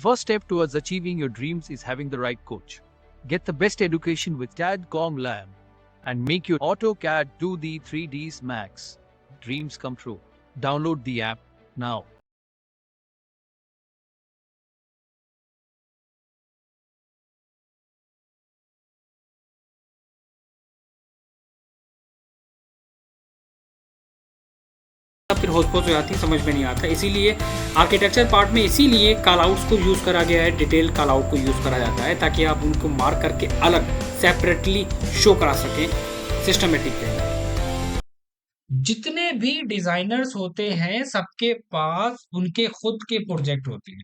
first step towards achieving your dreams is having the right coach. Get the best education with CAD.com Lab and make your AutoCAD 2D 3Ds Max dreams come true. Download the app now. फिर होच-पोच हो जाती है, समझ में नहीं आता। इसीलिए architecture part में इसीलिए कॉल आउट्स को यूज़ करा गया है, डिटेल कॉल आउट को यूज़ करा जाता है ताकि आप उनको मार्क करके अलग सेपरेटली शो करा सकें सिस्टमेटिक वे। जितने भी डिजाइनर्स होते हैं सबके पास उनके खुद के प्रोजेक्ट होते हैं।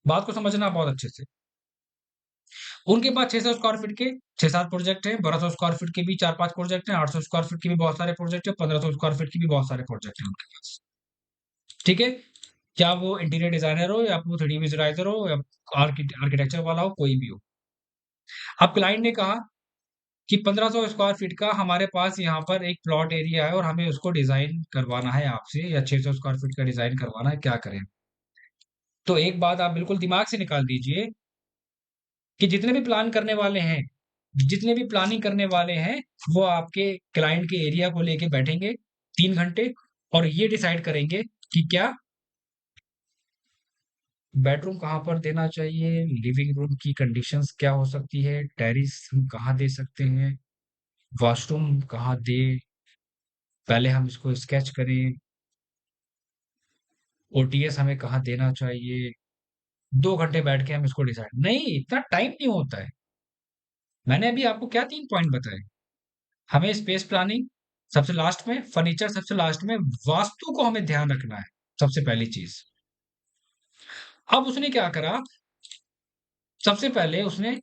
बात को समझना बहुत अच्छे से। उनके पास 600 स्क्वायर फीट के 6-7 प्रोजेक्ट हैं, 1200 स्क्वायर फीट के भी 4-5 प्रोजेक्ट हैं, 800 स्क्वायर फीट के भी बहुत सारे प्रोजेक्ट हैं, 1500 स्क्वायर फीट के भी बहुत सारे प्रोजेक्ट हैं उनके पास। ठीक है? क्या वो इंटीरियर डिजाइनर हो या वो 3D विजुअलाइजर हो या आर्किटेक्चर वाला हो, कोई भी हो। अब क्लाइंट ने कहा कि 1500 स्क्वायर फीट का हमारे पास यहाँ पर एक प्लॉट एरिया है और हमें उसको डिजाइन करवाना है आपसे, या 600 स्क्वायर फीट का डिजाइन करवाना है, क्या करें? तो एक बात आप बिल्कुल दिमाग से निकाल दीजिए कि जितने भी प्लान करने वाले हैं, जितने भी प्लानिंग करने वाले हैं, वो आपके क्लाइंट के एरिया को लेके बैठेंगे 3 घंटे और ये डिसाइड करेंगे कि क्या बेडरूम कहाँ पर देना चाहिए, लिविंग रूम की कंडीशंस क्या हो सकती है, टेरेस हम कहाँ दे सकते हैं, वॉशरूम कहाँ दें, पहले हम इसको स्केच करें, ओटीएस हमें कहाँ देना चाहिए, 2 घंटे बैठ के हम इसको डिसाइड नहीं, इतना टाइम नहीं होता है। मैंने अभी आपको क्या 3 पॉइंट बताए। हमें स्पेस प्लानिंग सबसे लास्ट में, फर्नीचर सबसे लास्ट में, वास्तु को हमें ध्यान रखना है, सबसे पहली चीज़। अब उसने क्या करा, सबसे पहले उसने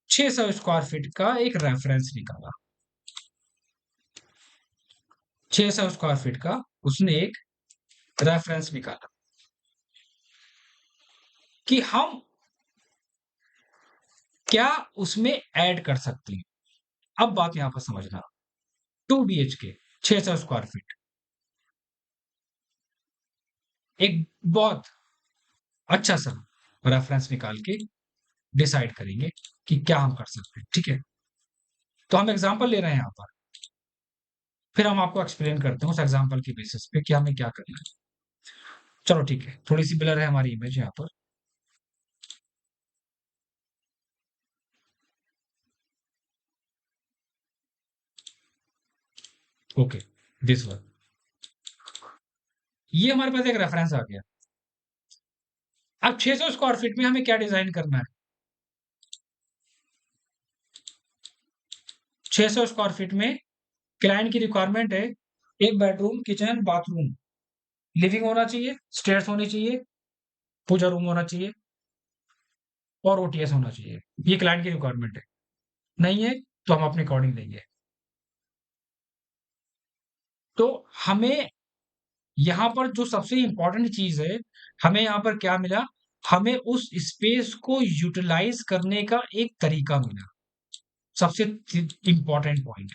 600 स्क्वायर फीट का एक रेफरेंस निकाला। 600 स्क्वायर फीट का उसने एक रेफरेंस निकाला कि हम क्या उसमें ऐड कर सकते हैं। अब बात यहां पर समझना, 2 BHK 600 स्क्वायर फीट, एक बहुत अच्छा सा रेफरेंस निकाल के डिसाइड करेंगे कि क्या हम कर सकते हैं। ठीक है, तो हम एग्जांपल ले रहे हैं यहां पर, फिर हम आपको एक्सप्लेन करते हैं उस एग्जांपल की बेसिस पे कि हमें क्या करना है। चलो ठीक है, थोड़ी सी ब्लर है हमारी इमेज यहाँ पर। ओके, दिस वन, ये हमारे पास एक रेफरेंस आ गया। अब 600 स्क्वायर फीट में हमें क्या डिजाइन करना है। 600 स्क्वायर फीट में क्लाइंट की रिक्वायरमेंट है एक बेडरूम, किचन, बाथरूम, लिविंग होना चाहिए, स्टेयर्स होनी चाहिए, पूजा रूम होना चाहिए और ओटीएस होना चाहिए। ये क्लाइंट की रिक्वायरमेंट है। नहीं है तो हम अपने अकॉर्डिंग देंगे। तो हमें यहाँ पर जो सबसे इंपॉर्टेंट चीज है, हमें यहाँ पर क्या मिला, हमें उस स्पेस को यूटिलाइज करने का एक तरीका मिला, सबसे इंपॉर्टेंट पॉइंट।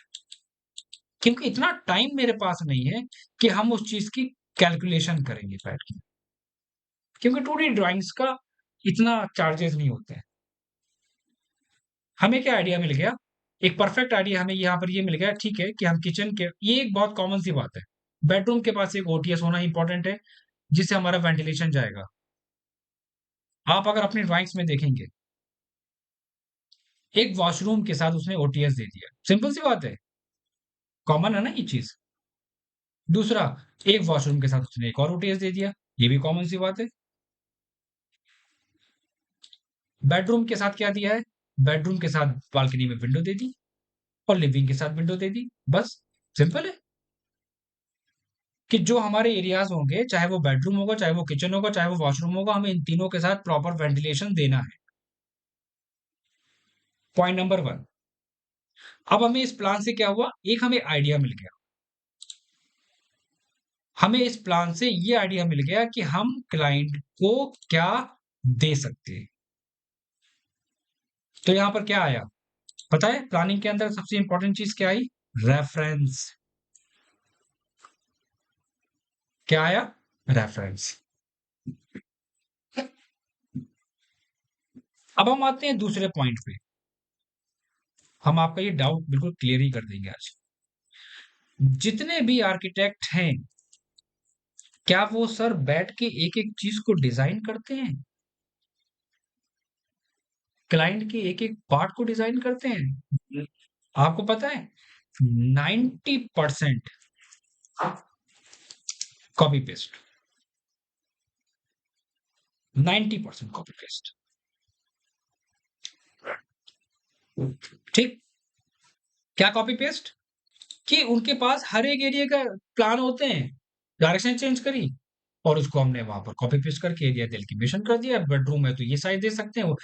क्योंकि इतना टाइम मेरे पास नहीं है कि हम उस चीज की कैलकुलेशन करेंगे बैठ के, क्योंकि 2D ड्राइंग्स का इतना चार्जेस नहीं होते हैं। हमें क्या आइडिया मिल गया, एक परफेक्ट आइडिया हमें यहाँ पर ये मिल गया। ठीक है कि हम किचन के, ये एक बहुत कॉमन सी बात है, बेडरूम के पास एक ओटीएस होना इंपॉर्टेंट है जिससे हमारा वेंटिलेशन जाएगा। आप अगर अपनी ड्राइंग्स में देखेंगे, एक वॉशरूम के साथ उसने ओटीएस दे दिया, सिंपल सी बात है, कॉमन है ना ये चीज। दूसरा, एक वॉशरूम के साथ उसने एक और ओटीएस दे दिया, ये भी कॉमन सी बात है। बेडरूम के साथ क्या दिया है, बेडरूम के साथ बालकनी में विंडो दे दी और लिविंग के साथ विंडो दे दी, बस सिंपल है। कि जो हमारे एरियाज होंगे, चाहे वो बेडरूम होगा, चाहे वो किचन होगा, चाहे वो वॉशरूम होगा, हमें इन तीनों के साथ प्रॉपर वेंटिलेशन देना है। Point number 1। अब हमें इस प्लान से क्या हुआ, एक हमें आइडिया मिल गया। हमें इस प्लान से ये आइडिया मिल गया कि हम क्लाइंट को क्या दे सकते हैं। तो यहां पर क्या आया पता है, प्लानिंग के अंदर सबसे इंपॉर्टेंट चीज क्या आई, रेफरेंस। क्या आया, रेफरेंस। अब हम आते हैं दूसरे पॉइंट पे। हम आपका ये डाउट बिल्कुल क्लियर ही कर देंगे आज। जितने भी आर्किटेक्ट हैं, क्या वो सर बैठ के एक-एक चीज को डिजाइन करते हैं? क्लाइंट के एक-एक पार्ट को डिजाइन करते हैं? आपको पता है 90% कॉपी पेस्ट, 90% कॉपी पेस्ट। ठीक, क्या कॉपी पेस्ट? कि उनके पास हर एक एरिया का प्लान होते हैं, डायरेक्शन चेंज करी और उसको हमने वहां पर कॉपी पेस्ट करके एरिया डेलिमिटेशन कर दिया। बेडरूम है तो ये साइज दे सकते हैं,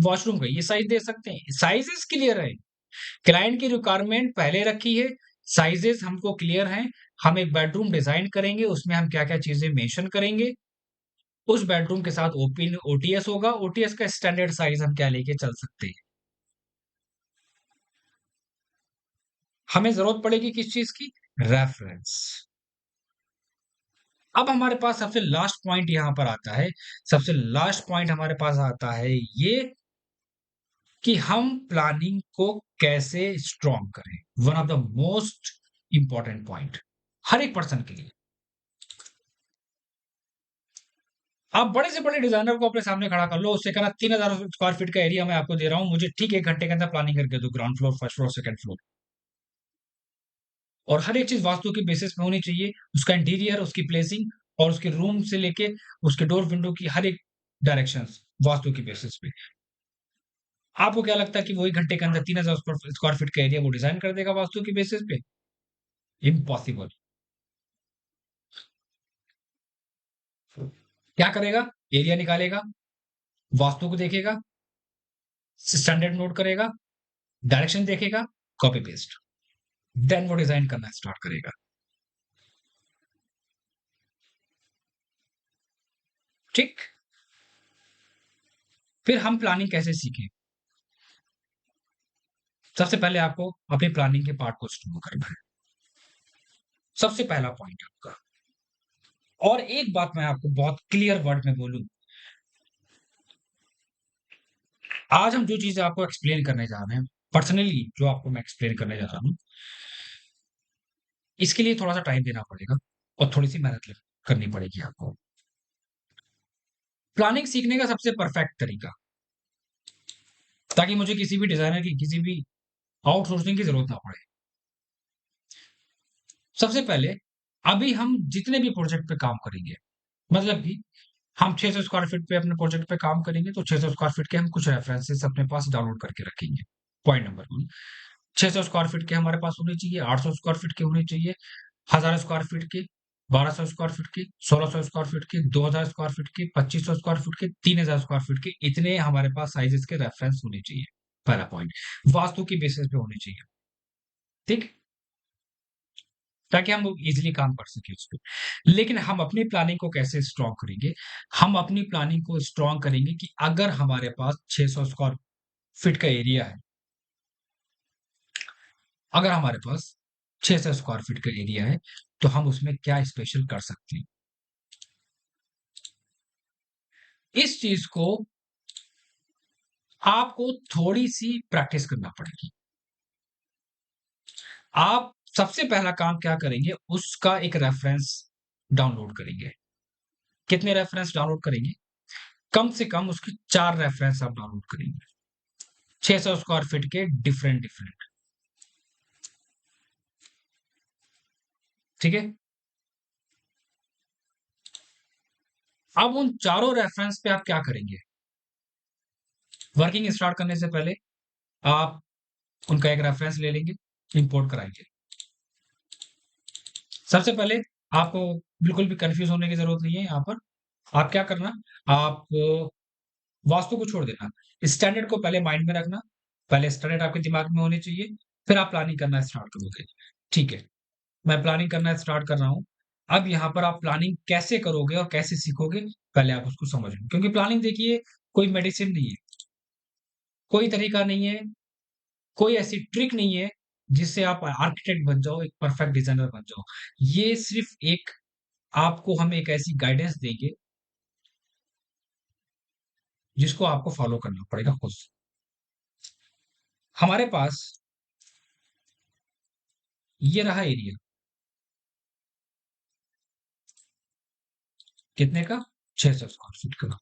वॉशरूम का ये साइज दे सकते हैं। साइजेस क्लियर है, क्लाइंट की रिक्वायरमेंट पहले रखी है, साइजेस हमको क्लियर हैं। हम एक बेडरूम डिजाइन करेंगे, उसमें हम क्या-क्या चीजें मेंशन करेंगे। उस बेडरूम के साथ ओपन ओटीएस होगा, ओटीएस का स्टैंडर्ड साइज हम क्या लेके चल सकते हैं। हमें जरूरत पड़ेगी किस चीज की? रेफरेंस। अब हमारे पास सबसे लास्ट पॉइंट यहां पर आता है। सबसे लास्ट पॉइंट हमारे पास आता है ये कि हम प्लानिंग को कैसे स्ट्रॉन्ग करें। One of the most important point हर एक पर्सन के लिए। आप बड़े से बड़े डिजाइनर को अपने सामने खड़ा कर लो, उससे कहना 3000 स्क्वायर फीट का एरिया मैं आपको दे रहा हूं, मुझे ठीक 1 घंटे के अंदर प्लानिंग करके दो, ground floor, first floor, second floor. और हर एक चीज वास्तु के बेसिस पे होनी चाहिए, उसका इंटीरियर, उसकी प्लेसिंग और उसके रूम से लेके उसके डोर विंडो की हर एक डायरेक्शंस वास्तु की बेसिस पे। आपको क्या लगता है कि वो 1 घंटे के अंदर 3000 स्क्वायर फीट का एरिया वो डिजाइन कर देगा वास्तु की बेसिस पे? इम्पॉसिबल। क्या करेगा? एरिया निकालेगा, वास्तु को देखेगा, स्टैंडर्ड नोट करेगा, डायरेक्शन देखेगा, कॉपी पेस्ट, देन वो डिजाइन करना स्टार्ट करेगा। ठीक, फिर हम प्लानिंग कैसे सीखें? सबसे पहले आपको अपनी प्लानिंग के पार्ट को स्ट्रॉन्ग करना है, सबसे पहला पॉइंट आपका। और एक बात मैं आपको बहुत क्लियर वर्ड में बोलूं, आज हम जो चीजें आपको एक्सप्लेन करने जा रहे हैं, पर्सनली जो आपको मैं एक्सप्लेन करने जा रहा हूं, इसके लिए थोड़ा सा टाइम देना पड़ेगा और थोड़ी सी मेहनत करनी पड़ेगी आपको। प्लानिंग सीखने का सबसे परफेक्ट तरीका, ताकि मुझे किसी भी डिजाइनर की किसी भी आउटसोर्सिंग की जरूरत ना पड़े। सबसे पहले अभी हम जितने भी प्रोजेक्ट पे काम करेंगे, मतलब कि हम 600 स्क्वायर फीट पे अपने प्रोजेक्ट पे काम करेंगे, तो 600 स्क्वायर फीट के हम कुछ रेफरेंसेस अपने पास डाउनलोड करके रखेंगे। पॉइंट नंबर 1, 600 स्क्वायर फीट के हमारे पास होने चाहिए, 800 स्क्वायर फीट के होने चाहिए, 1000 स्क्वायर फीट के, 1200 स्क्वायर फीट के, 1600 स्क्वायर फीट के, 2000 स्क्वायर फीट के, 2500 स्क्वायर फीट के, 3000 स्क्वायर फीट के, इतने हमारे पास साइजेस के रेफरेंस होने चाहिए। पहला पॉइंट, वास्तु की बेसिस पे होने चाहिए। ठीक, ताकि हम इजीली काम कर सकें उस पे। लेकिन हम अपनी प्लानिंग को कैसे स्ट्रॉन्ग करेंगे? हम अपनी प्लानिंग को स्ट्रॉन्ग करेंगे कि अगर हमारे पास 600 स्क्वायर फीट का एरिया है, अगर हमारे पास 600 स्क्वायर फीट का एरिया है, तो हम उसमें क्या स्पेशल कर सकते हैं? इस चीज को आपको थोड़ी-सी प्रैक्टिस करना पड़ेगी। आप सबसे पहला काम क्या करेंगे? उसका एक रेफरेंस डाउनलोड करेंगे। कितने रेफरेंस डाउनलोड करेंगे? कम से कम उसके 4 रेफरेंस आप डाउनलोड करेंगे। 600 स्क्वायर फीट के डिफरेंट। ठीक है? अब उन चारों रेफरेंस पे आप क्या करेंगे? वर्किंग स्टार्ट करने से पहले आप उनका एक रेफरेंस ले लेंगे, इंपोर्ट कराएँगे। सबसे पहले आपको बिल्कुल भी कन्फ्यूज़ होने की ज़रूरत नहीं है यहाँ पर। आप क्या करना, आप वास्तु को छोड़ देना। स्टैंडर्ड को पहले माइंड में रखना, पहले स्टैंडर्ड आपके दिमाग में होने चाहिए, फिर आप प्लानिंग करना स्टार्ट करोगे। ठीक है, मैं प्लानिंग करना स्टार्ट कर रहा हूँ। अब यहाँ पर आप प्लानिंग कैसे करोगे और कैसे सीखोगे, पहले आप उसको समझ लो। क्योंकि प्लानिंग देखिए कोई मेडिसिन नहीं है, कोई तरीका नहीं है, कोई ऐसी ट्रिक नहीं है जिससे आप आर्किटेक्ट बन जाओ, एक परफेक्ट डिजाइनर बन जाओ। ये सिर्फ़ एक आपको हम एक ऐसी गाइडेंस देंगे जिसको आपको फॉलो करना पड़ेगा खुद से। हमारे पास ये रहा एरिया, कितने का? 600 स्क्वायर फीट का।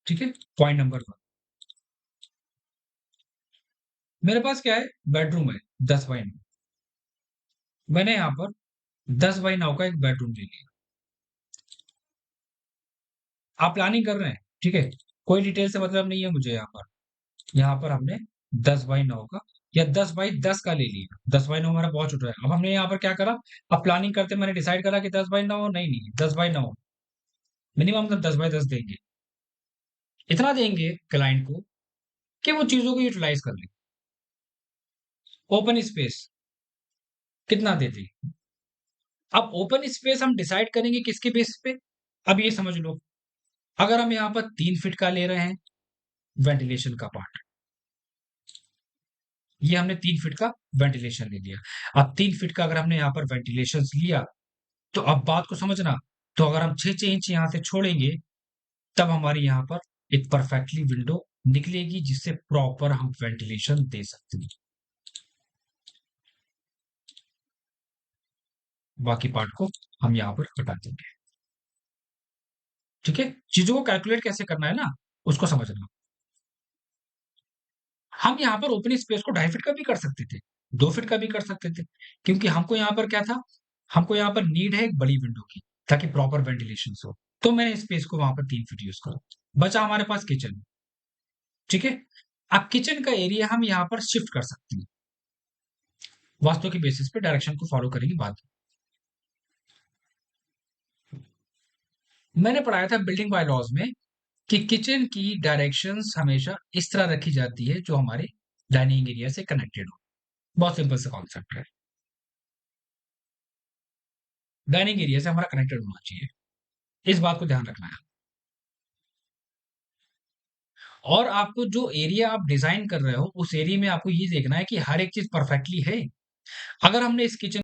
ठीक है, पॉइंट नंबर 1। मेरे पास क्या है? बेडरूम है 10 बाई 9। मैंने यहाँ पर 10 बाई 9 का एक बेडरूम ले लिया। आप प्लानिंग कर रहे हैं, ठीक है? कोई डिटेल से मतलब नहीं है मुझे यहाँ पर। यहाँ पर हमने 10 बाई 9 का या 10 बाई 10 का ले लिया। 10 बाई 9 हमारा बहुत छोटा है। अब हमने यहाँ पर क्या करा? अब प्लानिंग करते मैंने डिसाइड करा कि 10 बाई 9 नहीं, 10 बाई 9 मिनिमम तो 10 बाई 10 देंगे। इतना देंगे क्लाइंट को कि वो चीज़ों को यूटिलाइज़ कर ले। ओपन स्पेस कितना देते हैं? अब ओपन स्पेस हम डिसाइड करेंगे किसके बेसिस पे? अब ये समझ लो, अगर हम यहाँ पर 3 फीट का ले रहे हैं वेंटिलेशन का पार्ट, ये हमने 3 फीट का वेंटिलेशन ले लिया। अब 3 फीट का अगर हमने यहाँ पर वेंटिलेशन लिया, तो अब बात को समझना, तो अगर हम 6-6 इंच यहाँ से छोड़ेंगे, तब हमारी यहाँ पर एक परफेक्टली विंडो निकलेगी जिससे प्रॉपर हम वेंटिलेशन दे सकते हैं। बाकी पार्ट को हम यहाँ पर हटा देंगे। ठीक है? चीज़ों को कैलकुलेट कैसे करना है ना, उसको समझना। हम यहाँ पर ओपन स्पेस को 2.5 फीट का भी कर सकते थे, 2 फीट का भी कर सकते थे, क्योंकि हमको यहाँ पर क्या था, हमको यहाँ पर नीड है एक बड़ी विंडो की, ताकि प्रॉपर वेंटिलेशन हो। तो मैंने स्पेस को वहाँ पर 3 फीट यूज़ करा। बचा हमारे पास किचन, ठीक है? अब किचन का एरिया हम यहाँ पर शिफ्ट कर सकते हैं। वास्तु के बेसिस पे डायरेक्शन को फॉलो करेंगे बाद में। मैंने पढ़ाया था बिल्डिंग बायलॉज में कि किचन की डायरेक्शंस हमेशा इस तरह रखी जाती है जो हमारे डाइनिंग एरिया से कनेक्टेड हो। बहुत सिंपल सा कॉन्सेप्ट है। डाइनिंग एरिया से हमारा कनेक्टेड होना चाहिए। इस बात को ध्यान रखना है। और आपको जो एरिया आप डिज़ाइन कर रहे हो, उस एरिया में आपको ये देखना है कि हर एक चीज़ परफेक्टली है। अगर हमने इस किचन